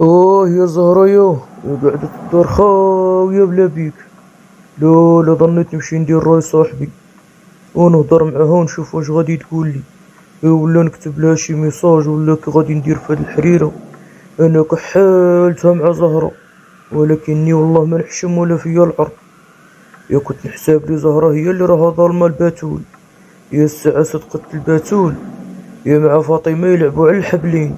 يا زهرة يا قعدة الدار خاوية بلا بيك. لا ظنيت نمشي ندير راي صاحبي ونهضر معاها ونشوف واش غادي تقولي. ولا نكتب لها شي ميساج ولا كي غادي ندير في هاد الحريرة. انا كحالتها مع زهرة ولكني والله ما نحشم ولا فيا العرض. يا كنت نحساب لي زهرة هي اللي راها ظالمة الباتول. يا الساعة صدقت الباتول يا مع فاطمة يلعبوا على الحبلين.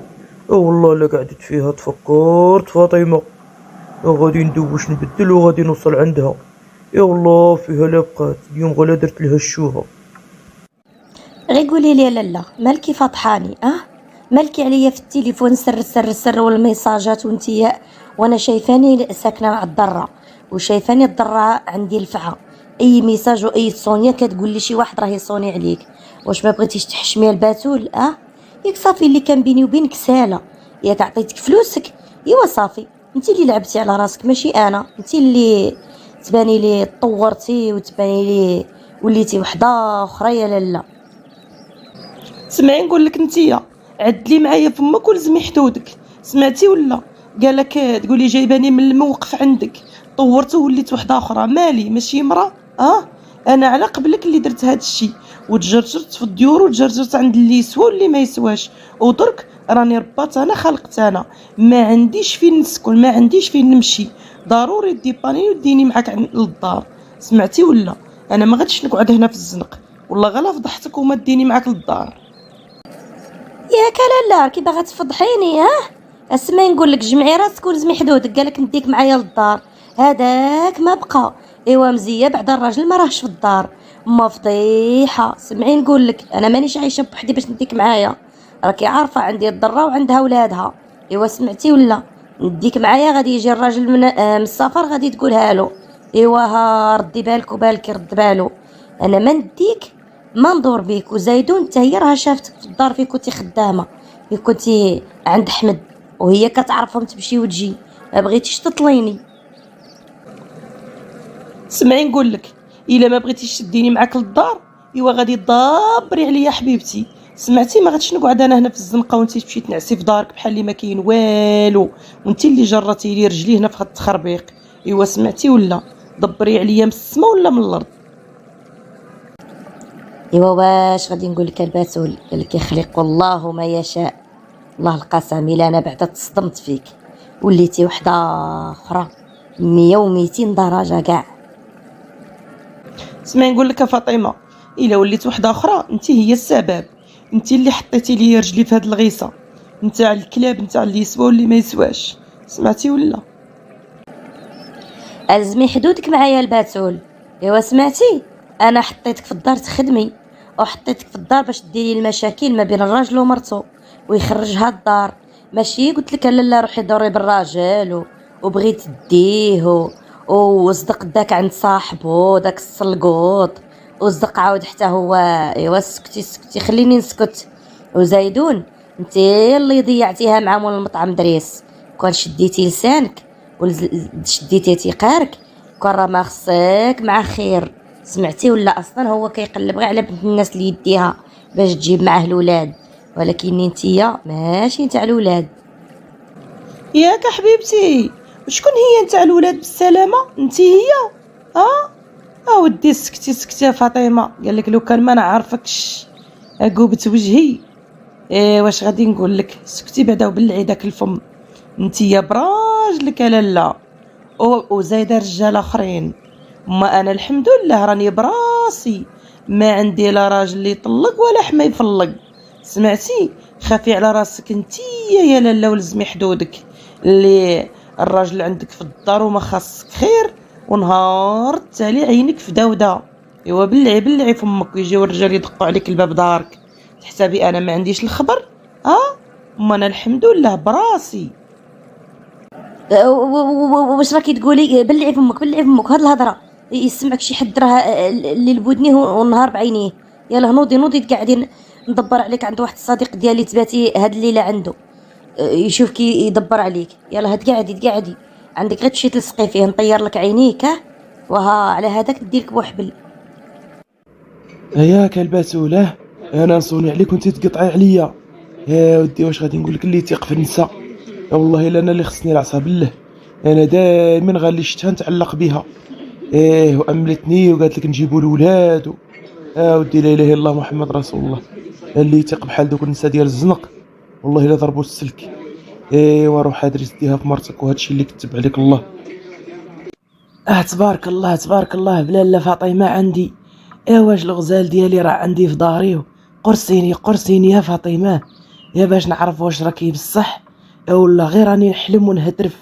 والله لا قعدت فيها تفكرت فاطمة غادي ندوش نبدل وغادي نوصل عندها. يا والله فيها لا بقات اليوم غلا درت لها الشوهة. غير قولي لي لالا مالكي فاطحاني مالكي عليا في التليفون سر والميساجات وانتي وانا شايفاني ساكنه مع الضره وشايفاني الضره عندي الفعه. اي ميساج واي صونيا كتقول لي شي واحد راه يصوني عليك. واش ما بغيتيش تحشمي الباتول؟ ياك صافي اللي كان بيني وبينك ساله. ياك عطيتك فلوسك ايوا صافي انتي اللي لعبتي على راسك ماشي انا. انتي اللي تباني لي طورتي وتباني لي وليتي وحده اخرى يا لالا. سمعي نقول لك انتيا عدلي معايا فمك ولزمي حدودك. سمعتي ولا؟ قالك تقولي جايباني من الموقف عندك طورت ووليت وحده اخرى. مالي ماشي مرا؟ انا على قبلك اللي درت هذا الشيء وتجرجرت في الديور وتجرجرت عند اللي يسوى واللي ما يسواش. ودرك راني ربات انا خلقت انا ما عنديش فين نسكن ما عنديش فين نمشي. ضروري ديباني وديني معاك للدار. سمعتي ولا؟ انا ما غاديش نقعد هنا في الزنق والله غير فضحتك وما ديني معاك للدار. ياك لالا راكي باغا تفضحيني؟ اسمعي نقول لك جمعي راسك ولزمي حدودك. قالك نديك معايا للدار هذاك ما بقى. ايوا مزيه بعد الراجل ما راهش في الدار ما فضيحه. سمعي نقول لك انا مانيش عايشه بوحدي باش نديك معايا. راكي عارفه عندي الضره وعندها ولادها. ايوا سمعتي ولا؟ نديك معايا غادي يجي الراجل من السفر غادي تقولها له. ايوا ردي بالك وبالك يرد بالو. انا ما نديك ما ندور بيك. وزايدون حتى هي راها شافتك في الدار فين كنتي خدامه فين كنتي عند حمد وهي كتعرفهم تمشي وتجي. ما بغيتيش تطليني. سمعي نقول لك الا ما بغيتيش تديني معاك للدار ايوا غادي تدبري عليا حبيبتي. سمعتي؟ ما غاديش نقعد انا هنا في الزنقه وانتي تمشي تنعسي في دارك بحال اللي ما كاين والو وانتي اللي جرتي لي رجلي هنا في هاد التخربيق. ايوا سمعتي ولا؟ دبري عليا من السما ولا من الارض. ايوا واش غادي نقول لك الباتول؟ قالك يخلق الله ما يشاء. الله القسم الا انا بعدا تصدمت فيك وليتي وحده اخرى 100 و200 درجه كاع. سمعي نقول لك فاطمه الا وليت وحده اخرى انتي هي السبب. انتي اللي حطيتي لي رجلي في هاد الغيصه نتاع الكلاب نتاع اللي يسوى واللي ما يسواش. سمعتي ولا؟ الزمي حدودك معايا الباتول. ايوا سمعتي؟ انا حطيتك في الدار تخدمي وحطيتك في الدار باش ديري المشاكل ما بين الراجل ومرته ويخرجها الدار. ماشي قلت لك لا روحي دوري بالراجل وبغيت تديه وصدق داك عند صاحبو داك السلقوط وصدق عاود حتى هو. ايوا سكتي خليني نسكت. وزايدون انت اللي ضيعتيها مع مول المطعم دريس. كون شديتي لسانك وشديتي تيقارك كون راه ما خصك مع خير. سمعتي ولا؟ اصلا هو كيقلب غير على بنت الناس اللي يديها باش تجيب معاه الولاد ولكن نتيا ماشي نتاع الولاد. ياك حبيبتي وشكون هي نتاع الولاد بالسلامه؟ انتي هي؟ ودي سكتي يا فاطمه. قالك لو كان ما نعرفكش عقوبة وجهي. واش غادي نقول لك؟ سكتي بعدا وبلعي داك الفم. انتيا براجلك لالا وزايده رجال اخرين. ما انا الحمد لله راني براسي ما عندي لا راجل اللي يطلق ولا حما يفلق. سمعتي؟ خافي على راسك انتيا يا لالا ولزمي حدودك. اللي الراجل عندك في الدار وما خاصك خير ونهار التالي عينك في داوده. ايوا بلعي فمك ويجيو الرجال يدقوا عليك الباب دارك تحسبي انا ما عنديش الخبر. ما انا الحمد لله براسي. واش راكي تقولي؟ بلعي فمك هاد الهضره يسمعك شي حد راه اللي لبودنيه والنهار بعينيه. يلا نوضي تقعدي ندبر عليك عند واحد الصديق ديالي تباتي هاد الليله عنده يشوف كي يدبر عليك. يلا تقعدي عندك غير تمشي تلصقي فيه نطير لك عينيك وها على هذاك نديرك بوحبل. ياك البسوله انا نصوني عليك وانت تقطعي عليا. يا ودي واش غادي نقول لك اللي تيق في النساء والله الا انا اللي خصني العصا بالله. انا دائما غالي شفتها نتعلق بها. واملتني وقالت لك نجيبوا الولاد ودي لا اله الا الله محمد رسول الله. اللي يثق بحال دوك النساء ديال الزنق والله الا ضربوا السلك. وروح ادري ديها في مرتك وهادشي اللي كتب عليك الله. تبارك الله تبارك الله بلا لا فاطمه عندي. واش الغزال ديالي راه عندي في داري. قرصيني قرصيني يا فاطمه، يا باش نعرف واش راكي بصح ولا غير راني نحلم ونهدرف.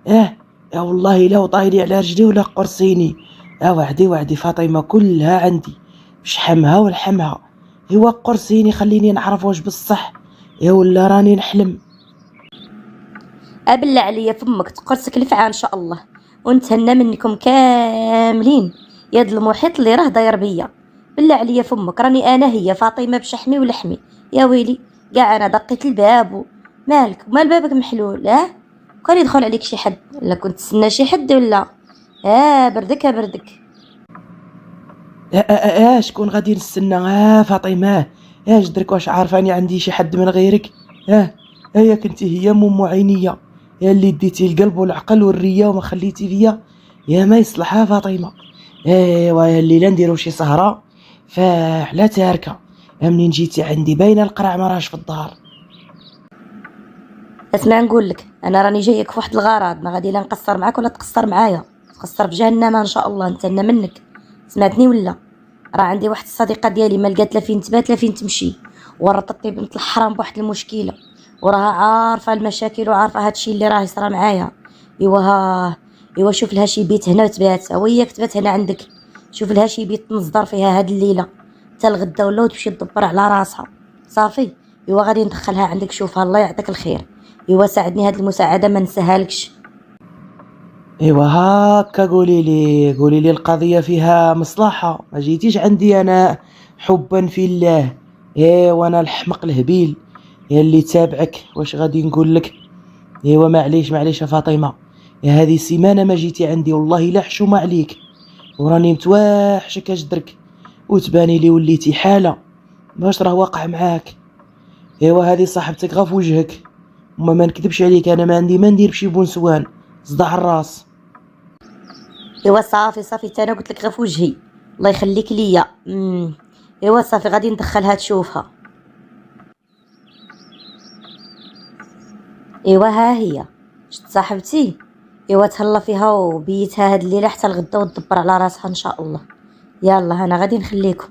يا والله الا وطايلي على رجلي ولا قرصيني. وعدي فاطمه كلها عندي، شحمها ولحمها. ايوا قرصيني خليني نعرف واش بصح ولا راني نحلم. أبلع عليا فمك تقرصك الفعا إن شاء الله، ونتهنى منكم كاملين يا د المحيط اللي راه داير بيا. بلع عليا فمك، راني أنا هي فاطمة بشحمي ولحمي. يا ويلي كاع أنا دقيت الباب. مالك مال بابك محلول؟ كان يدخل عليك شي حد ولا كنت تسنى شي حد ولا؟ بردك بردك. شكون غادي نستنى؟ فاطمه جدرك واش عارفاني عندي شي حد من غيرك؟ يا كنتي هي ام عينيه، يا اللي ديتي القلب والعقل والريه وما خليتي فيا. يا ما يصلحها فاطمه. ويا الليله نديرو شي سهره فعلا تاركه. منين جيتي عندي باينه القرع ما راهش في الدار. اسمع نقول لك، انا راني جايك في واحد الغرض، ما غادي لا نقصر معاك ولا تقصر معايا. تقصر في جهنم ان شاء الله. نتنى منك، سمعتني ولا؟ راه عندي واحد الصديقه ديالي ما لقات لا فين تبات لا فين تمشي، ورطتني بنت الحرام بواحد المشكله، وراها عارفه المشاكل وعارفه هادشي اللي راه يصرى معايا. ايوا شوف لها شي بيت هنا وتبات، وياك تبات هنا عندك. شوف لها شي بيت نصدر فيها هاد الليله حتى الغدا ولا وتمشي تدبر على راسها صافي. ايوا غادي ندخلها عندك، شوفها الله يعطيك الخير. ايوا ساعدني، هاد المساعده ما نساهالكش. ايوا هاكا قولي لي القضيه فيها مصلحه، ما جيتيش عندي انا حبا في الله. وانا الحمق الهبيل يا اللي تابعك. واش غادي نقول لك؟ ايوا معليش يا فاطمه. يا هذه السيمانه ما جيتي عندي والله لا حشومه عليك، وراني متوحشك اجدرك، وتباني لي وليتي حاله. واش راه واقع معاك؟ ايوا هذه صاحبتك غا في وجهك، وما ما نكذبش عليك انا ما عندي ما ندير بشي بونسوان صداع الراس. ايوا صافي انا قلت لك غير في وجهي، الله يخليك ليا. ايوا صافي غادي ندخلها تشوفها. ايوا ها هي شت صاحبتي. ايوا تهلا فيها وبيتها هاد الليله حتى الغدا وتدبر على راسها ان شاء الله. يلا انا غادي نخليكم.